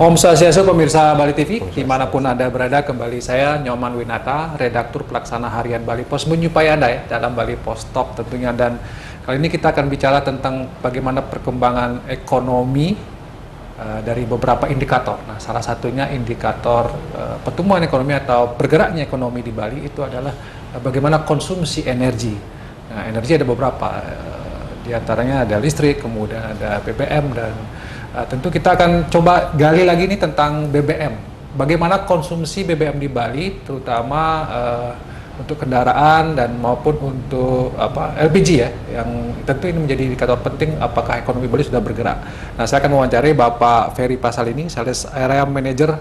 Om Swastiastu pemirsa Bali TV, dimanapun Anda berada, kembali saya Nyoman Winata, redaktur pelaksana harian Bali Pos, menyupai Anda ya dalam Bali Pos Talk tentunya. Dan kali ini kita akan bicara tentang bagaimana perkembangan ekonomi dari beberapa indikator. Nah, salah satunya indikator pertumbuhan ekonomi atau bergeraknya ekonomi di Bali itu adalah bagaimana konsumsi energi. Nah, energi ada beberapa, di antaranya ada listrik, kemudian ada BBM, dan tentu kita akan coba gali lagi nih tentang BBM. Bagaimana konsumsi BBM di Bali, terutama untuk kendaraan dan maupun untuk LPG ya, yang tentu ini menjadi indikator penting apakah ekonomi Bali sudah bergerak. Nah, saya akan mewawancari Bapak Ferry Pasalini, Sales Area Manager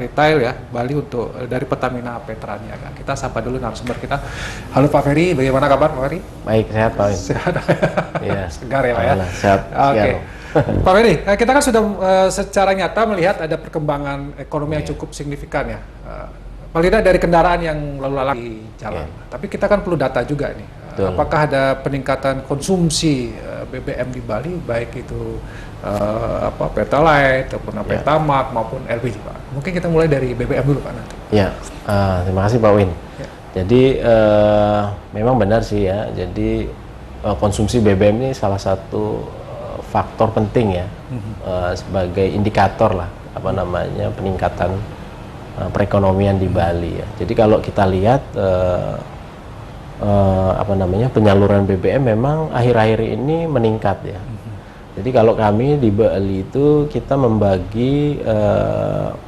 Retail ya Bali untuk dari Pertamina Petra Niaga. Kita sapa dulu narasumber kita. Halo Pak Ferry, bagaimana kabar Pak Ferry? Baik, sehat Pak. Sehat. Iya. Segar ya Pak ya. Sehat. Oke. Pak Ferry, kita kan sudah secara nyata melihat ada perkembangan ekonomi yang cukup signifikan ya. Paling tidak dari kendaraan yang lalu lalang di jalan. Tapi kita kan perlu data juga nih. Apakah ada peningkatan konsumsi BBM di Bali, baik itu Pertalite ataupun Pertamax maupun LPG Pak. Mungkin kita mulai dari BBM dulu Pak nanti. Ya, terima kasih Pak Win. Jadi memang benar sih ya. Jadi konsumsi BBM ini salah satu faktor penting ya, sebagai indikator lah peningkatan perekonomian di Bali ya. Jadi kalau kita lihat penyaluran BBM memang akhir-akhir ini meningkat ya. Jadi kalau kami di Bali itu kita membagi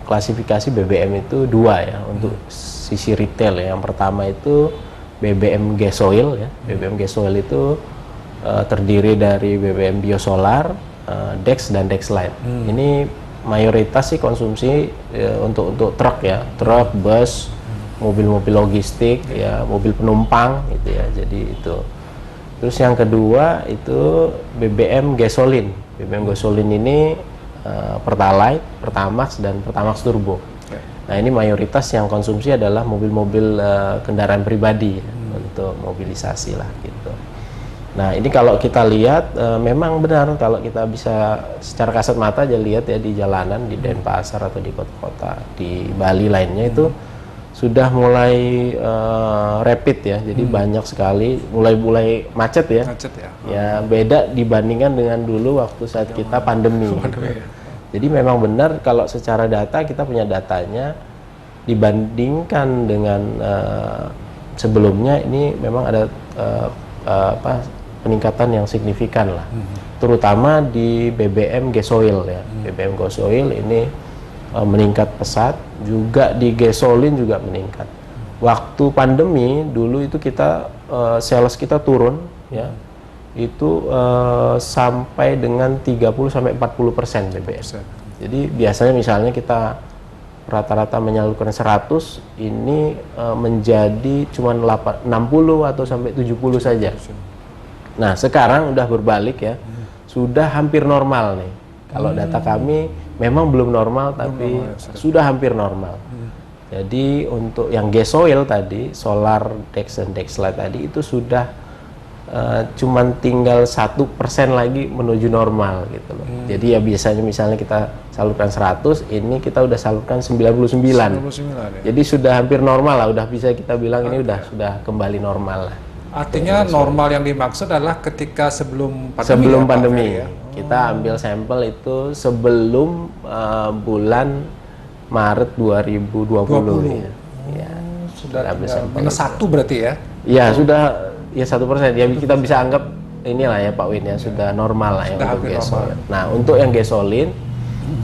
klasifikasi BBM itu dua ya, untuk sisi retail ya. Yang pertama itu BBM Gasoil ya. BBM Gasoil itu terdiri dari BBM biosolar, Dex dan Dexlite. Ini mayoritas sih konsumsi untuk truk ya, truk, bus, mobil-mobil logistik ya, mobil penumpang gitu ya. Jadi itu. Terus yang kedua itu BBM gasolin. BBM gasolin ini Pertalite, Pertamax dan Pertamax Turbo. Nah, ini mayoritas yang konsumsi adalah mobil-mobil kendaraan pribadi ya, untuk mobilisasi lah gitu. Nah, ini kalau kita lihat memang benar, kalau kita bisa secara kasat mata aja lihat ya di jalanan, di Denpasar atau di kota-kota di Bali lainnya itu sudah mulai rapid ya. Jadi banyak sekali mulai macet ya. Macet ya. Ya, beda dibandingkan dengan dulu waktu saat kita pandemi. Jadi memang benar kalau secara data kita punya datanya, dibandingkan dengan sebelumnya ini memang ada peningkatan yang signifikan lah, terutama di BBM Gasoil ya. BBM Gasoil ini meningkat pesat, juga di gasolin juga meningkat. Waktu pandemi dulu itu kita sales kita turun ya, itu sampai dengan 30-40% BBM. Jadi biasanya misalnya kita rata-rata menyalurkan 100, ini menjadi cuma 60 atau sampai 70 saja. Nah, sekarang udah berbalik ya, sudah hampir normal nih. Kalau data kami memang belum normal, tapi sudah hampir normal. Jadi untuk yang gasoil tadi, solar, Dex dan Dexlite tadi itu sudah cuman tinggal 1% lagi menuju normal gitu loh. Jadi ya biasanya misalnya kita salurkan 100, ini kita udah salurkan 99. Ya? Jadi sudah hampir normal lah, udah bisa kita bilang ini sudah kembali normal lah. Artinya normal yang dimaksud adalah ketika sebelum pandemi. Sebelum pandemi ya. Kita ambil sampel itu sebelum bulan Maret 2020 ya. Ya. Sudah minus 1 berarti ya? Ya sudah ya 1%. Ya kita bisa anggap inilah ya Pak Win ya, sudah normal lah ya untuk gasolin. Nah, untuk yang gasolin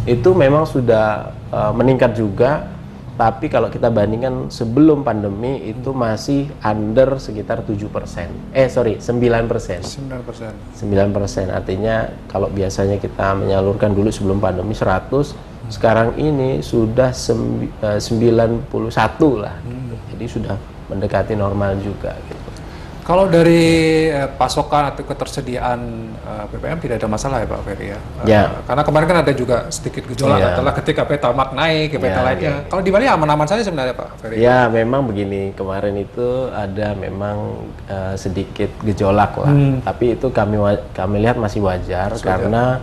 itu memang sudah meningkat juga. Tapi kalau kita bandingkan sebelum pandemi itu masih under sekitar 7%. 9%. 9%. Artinya kalau biasanya kita menyalurkan dulu sebelum pandemi 100, sekarang ini sudah 91 lah. Jadi sudah mendekati normal juga gitu. Kalau dari pasokan atau ketersediaan BBM tidak ada masalah ya Pak Ferry ya? Karena kemarin kan ada juga sedikit gejolak setelah ketika Pertamax naik, Pertalite-nya. Kalau di Bali aman-aman saja sebenarnya Pak Ferry? Ya memang begini, kemarin itu ada memang sedikit gejolak lah. Tapi itu kami lihat masih wajar karena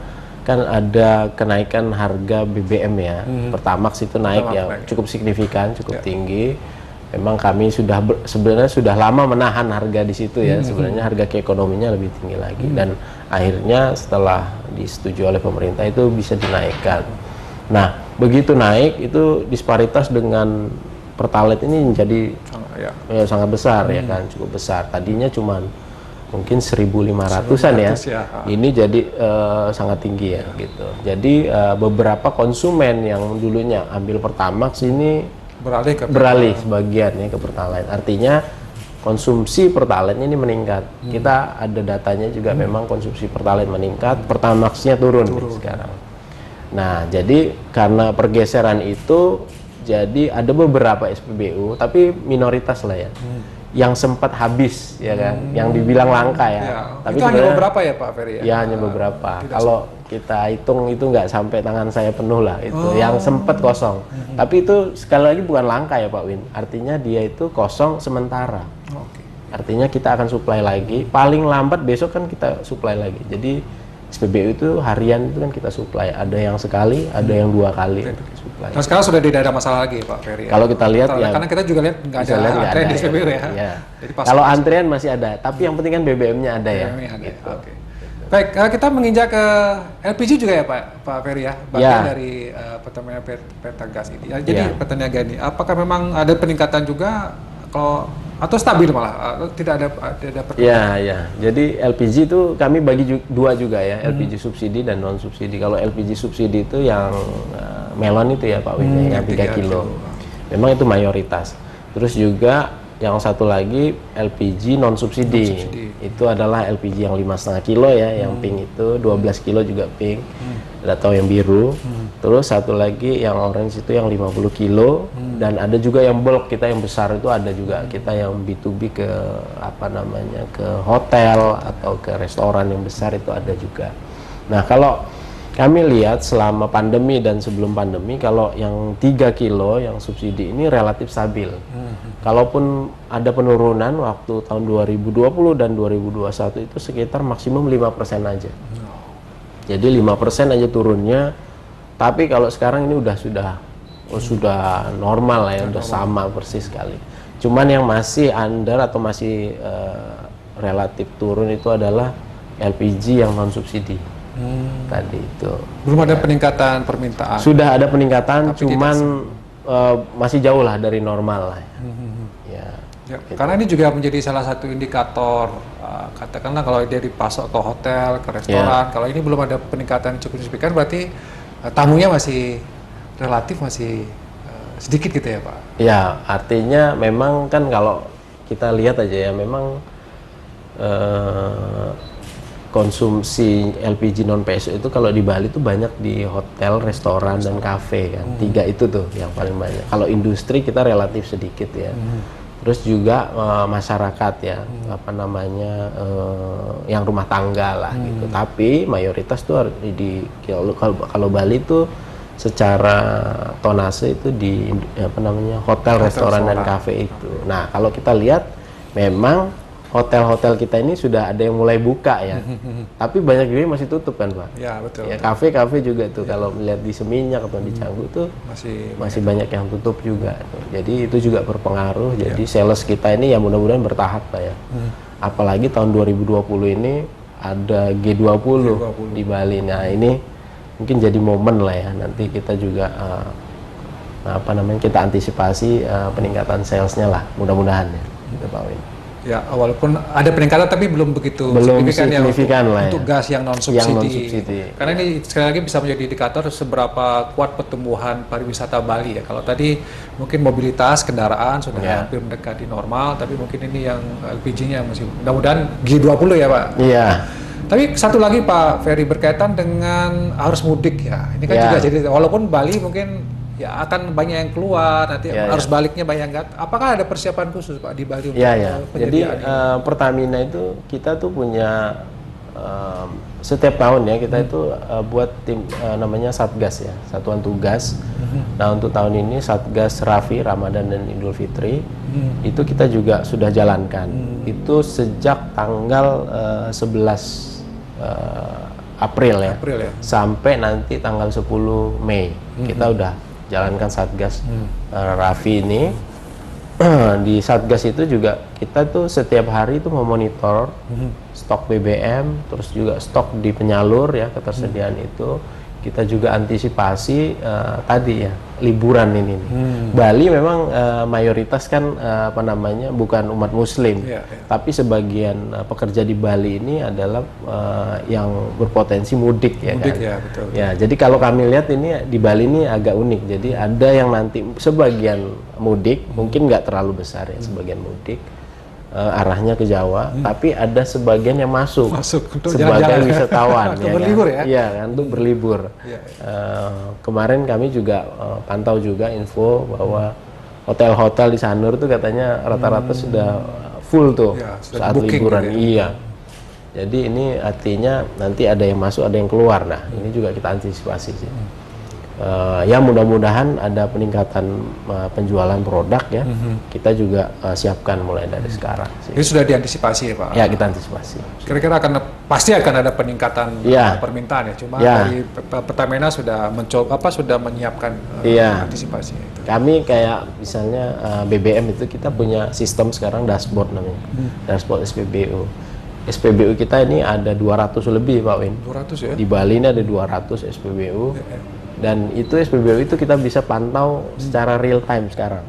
kan ada kenaikan harga BBM ya. Pertamax itu naik ya, cukup signifikan, cukup tinggi. Memang kami sebenarnya sudah lama menahan harga di situ ya. Sebenarnya harga keekonominya lebih tinggi lagi dan akhirnya setelah disetujui oleh pemerintah itu bisa dinaikkan. Nah, begitu naik itu disparitas dengan Pertalite ini menjadi sangat besar ya kan, cukup besar. Tadinya cuman mungkin 1.500-an ya. Ini jadi sangat tinggi ya gitu. Jadi beberapa konsumen yang dulunya ambil Pertamax ini beralih sebagian ya ke Pertalite. Artinya konsumsi Pertalite ini meningkat. Kita ada datanya juga memang konsumsi Pertalite meningkat, Pertamax-nya turun sekarang. Nah, jadi karena pergeseran itu jadi ada beberapa SPBU tapi minoritas lah ya. Yang sempat habis ya kan, yang dibilang langka ya. Tapi itu hanya beberapa ya Pak Ferry ya? Ya hanya beberapa. Kalau kita hitung itu nggak sampai tangan saya penuh lah itu, yang sempat kosong. Tapi itu sekali lagi bukan langka ya Pak Win. Artinya dia itu kosong sementara. Artinya kita akan supply lagi. Paling lambat besok kan kita supply lagi. Jadi SPBU itu harian itu kan kita supply. Ada yang sekali, ada yang 2 kali supply. Nah sekarang sudah tidak ada masalah lagi Pak Ferry. Kalau kita lihat ya, karena kita juga lihat nggak ada antrean di SPBU ya. Jadi kalau antrean masih ada, tapi yang penting kan BBM-nya ada ya. Gitu. Baik, kita menginjak ke LPG juga ya Pak Ferry ya, bagian dari Pertamina Pertagas ini. Jadi Pertaniaga ini, apakah memang ada peningkatan juga atau stabil malah, tidak ada perkembangan? Ya. Jadi LPG itu kami bagi dua juga ya, LPG subsidi dan non subsidi. Kalau LPG subsidi itu yang melon itu ya Pak Win, yang 3 kilo. Memang itu mayoritas. Terus juga yang satu lagi LPG non subsidi. Itu adalah LPG yang 5,5 kilo ya, yang pink itu 12 kilo juga pink. Atau yang biru. Terus satu lagi yang orange itu yang 50 kilo dan ada juga yang bulk, kita yang besar itu ada juga, kita yang B2B ke ke hotel atau ke restoran yang besar itu ada juga. Nah, kalau kami lihat selama pandemi dan sebelum pandemi, kalau yang 3 kilo yang subsidi ini relatif stabil. Kalaupun ada penurunan waktu tahun 2020 dan 2021 itu sekitar maksimum 5% aja. Jadi 5% aja turunnya. Tapi kalau sekarang ini sudah normal lah ya, udah sama persis sekali. Cuman yang masih under atau masih relatif turun itu adalah LPG yang non subsidi. Tadi itu. Belum ada peningkatan permintaan. Sudah ada peningkatan, cuman masih jauh lah dari normal lah. Ya, gitu. Karena ini juga menjadi salah satu indikator, katakanlah kalau dia dipasok ke hotel, ke restoran, kalau ini belum ada peningkatan yang cukup signifikan, berarti tamunya masih relatif sedikit gitu ya Pak? Ya, artinya memang kan kalau kita lihat aja ya, memang konsumsi LPG non PSO itu kalau di Bali itu banyak di hotel, restoran, dan kafe kan. 3 itu tuh yang paling banyak. Kalau industri kita relatif sedikit ya. Terus juga masyarakat ya, yang rumah tangga lah gitu. Tapi mayoritas tuh kalau Bali tuh secara tonase itu di hotel, restoran, dan kafe itu. Nah, kalau kita lihat memang hotel-hotel kita ini sudah ada yang mulai buka ya. Tapi banyak juga yang masih tutup kan Pak? Ya betul. Ya, kafe-kafe juga tuh kalau melihat di Seminyak atau di Canggu tuh masih banyak yang tutup juga. Jadi itu juga berpengaruh. Jadi sales kita ini ya mudah-mudahan bertahap Pak ya. Apalagi tahun 2020 ini ada G20 di Bali. Nah ini mungkin jadi momen lah ya. Nanti kita juga kita antisipasi peningkatan salesnya lah. Mudah-mudahan ya. Gitu Pak Win. Ya, walaupun ada peningkatan tapi belum begitu signifikan ya untuk gas yang non subsidi. Karena ini sekali lagi bisa menjadi indikator seberapa kuat pertumbuhan pariwisata Bali ya. Kalau tadi mungkin mobilitas kendaraan sudah hampir mendekati normal, tapi mungkin ini yang LPG-nya masih, mudah-mudahan G20 ya Pak. Iya. Tapi satu lagi Pak Ferry, berkaitan dengan arus mudik ya. Ini kan juga jadi, walaupun Bali mungkin ya akan banyak yang keluar, nanti arus baliknya banyak yang apakah ada persiapan khusus Pak di Bali untuk penyediaan? Jadi Pertamina itu kita tuh punya setiap tahun ya kita itu buat tim namanya Satgas ya, Satuan Tugas. Nah untuk tahun ini Satgas Rafi, Ramadan dan Idul Fitri itu kita juga sudah jalankan. Itu sejak tanggal 11 April ya. April ya. Sampai nanti tanggal 10 Mei kita udah jalankan Satgas Raffi ini. Di Satgas itu juga kita tuh setiap hari itu memonitor stok BBM, terus juga stok di penyalur ya, ketersediaan itu. Kita juga antisipasi tadi ya, liburan ini nih. Bali memang mayoritas kan apa namanya, bukan umat muslim. Tapi sebagian pekerja di Bali ini adalah yang berpotensi mudik ya kan. Ya, betul. Ya, jadi kalau kami lihat ini di Bali ini agak unik. Jadi ada yang nanti sebagian mudik, mungkin nggak terlalu besar ya, sebagian mudik. Arahnya ke Jawa, tapi ada sebagian yang masuk untuk sebagai jalan-jalan. wisatawan, Untuk ya berlibur kan? ya? Iya kan, untuk berlibur. Kemarin kami juga pantau juga info bahwa hotel-hotel di Sanur tuh katanya rata-rata sudah full tuh Ya, sudah saat booking liburan. gitu ya. Iya. Jadi ini artinya nanti ada yang masuk, ada yang keluar. Nah, ini juga kita antisipasi sih. Ya mudah-mudahan ada peningkatan penjualan produk ya. Kita juga siapkan mulai dari sekarang sih. Ini sudah diantisipasi ya Pak? Ya, kita antisipasi. Kira-kira pasti akan ada peningkatan permintaan ya. Cuma dari Pertamina sudah mencoba sudah menyiapkan antisipasi itu. Kami kayak misalnya BBM itu kita punya sistem sekarang dashboard namanya. Dashboard SPBU. SPBU kita ini ada 200 lebih Pak Win. 200 ya? Di Bali ini ada 200 SPBU. Dan itu SPBU itu kita bisa pantau secara real time sekarang.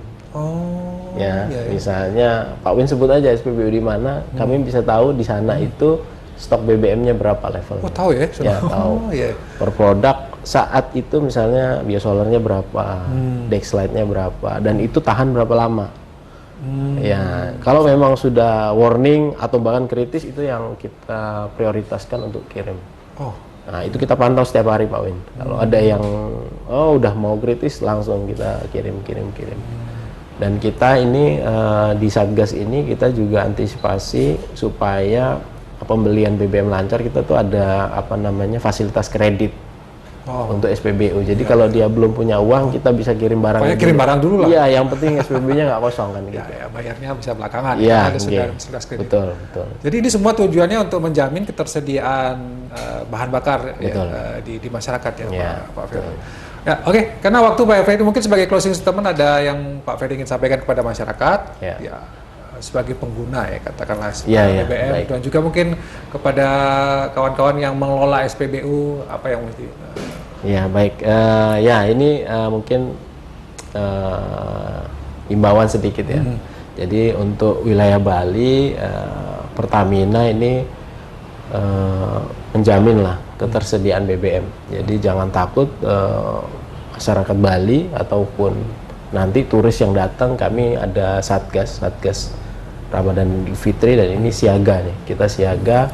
Misalnya Pak Win sebut aja SPBU di mana, kami bisa tahu di sana itu stok BBM-nya berapa level. Oh, tahu ya? Ya, tahu. Per produk saat itu misalnya biosolarnya berapa, Dexlite-nya berapa, dan itu tahan berapa lama. Ya, kalau memang sudah warning atau bahkan kritis, itu yang kita prioritaskan untuk kirim. Nah, itu kita pantau setiap hari Pak Win. Kalau ada yang udah mau kritis, langsung kita kirim. Dan kita ini di Satgas ini kita juga antisipasi supaya pembelian BBM lancar, kita tuh ada apa namanya, fasilitas kredit untuk SPBU. Jadi kalau dia belum punya uang, kita bisa kirim barang. Pokoknya kirim barang dulu lah. Iya, yang penting SPBU-nya nggak kosong kan gitu. Ya, bayarnya bisa belakangan. Iya, ada fasilitas kredit. Betul. Jadi ini semua tujuannya untuk menjamin ketersediaan bahan bakar di masyarakat ya, Pak Ferry. Ya, oke. Karena waktu Pak Ferry, mungkin sebagai closing statement ada yang Pak Ferry ingin sampaikan kepada masyarakat. Ya, sebagai pengguna ya, katakanlah BBM, dan juga mungkin kepada kawan-kawan yang mengelola SPBU, apa yang mesti ya baik. Ini mungkin imbauan sedikit ya. Jadi untuk wilayah Bali, Pertamina ini menjaminlah ketersediaan BBM. Jadi jangan takut masyarakat Bali ataupun nanti turis yang datang, kami ada Satgas Ramadan Idul Fitri, dan ini siaga nih. Kita siaga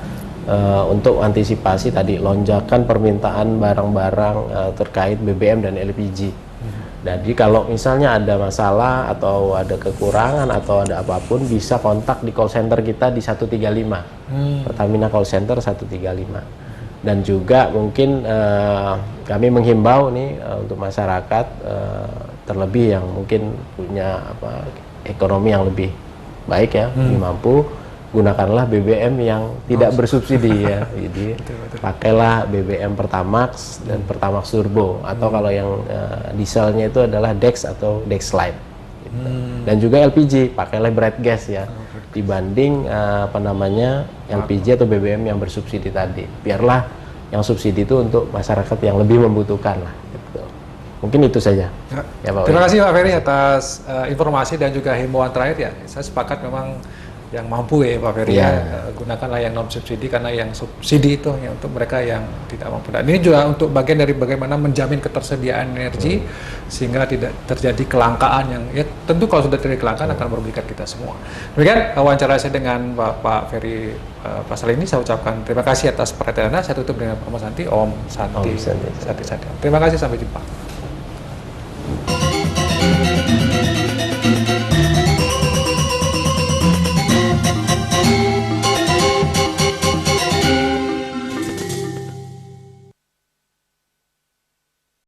untuk antisipasi tadi lonjakan permintaan barang-barang terkait BBM dan LPG. Jadi kalau misalnya ada masalah atau ada kekurangan atau ada apapun, bisa kontak di call center kita di 135. Pertamina call center 135. Dan juga mungkin kami menghimbau nih untuk masyarakat, terlebih yang mungkin punya ekonomi yang lebih baik ya, lebih mampu, gunakanlah BBM yang tidak bersubsidi ya. Jadi pakailah BBM Pertamax dan Pertamax Turbo, atau kalau yang dieselnya itu adalah Dex atau Dexlite gitu. Dan juga LPG, pakailah bright gas ya, dibanding LPG atau BBM yang bersubsidi tadi. Biarlah yang subsidi itu untuk masyarakat yang lebih membutuhkan lah gitu. Mungkin itu saja. Ya, Pak. Terima kasih Pak Ferry atas informasi dan juga himbauan terakhir ya. Saya sepakat memang yang mampu ya Pak Ferry gunakanlah yang non subsidi, karena yang subsidi itu hanya untuk mereka yang tidak mampu. Dan ini juga untuk bagian dari bagaimana menjamin ketersediaan energi sehingga tidak terjadi kelangkaan yang ya tentu kalau sudah terjadi kelangkaan akan merugikan kita semua. Demikian wawancara saya dengan Pak Ferry pasal ini. Saya ucapkan terima kasih atas perhatian Anda. Saya tutup dengan Om Santi. Terima kasih, sampai jumpa.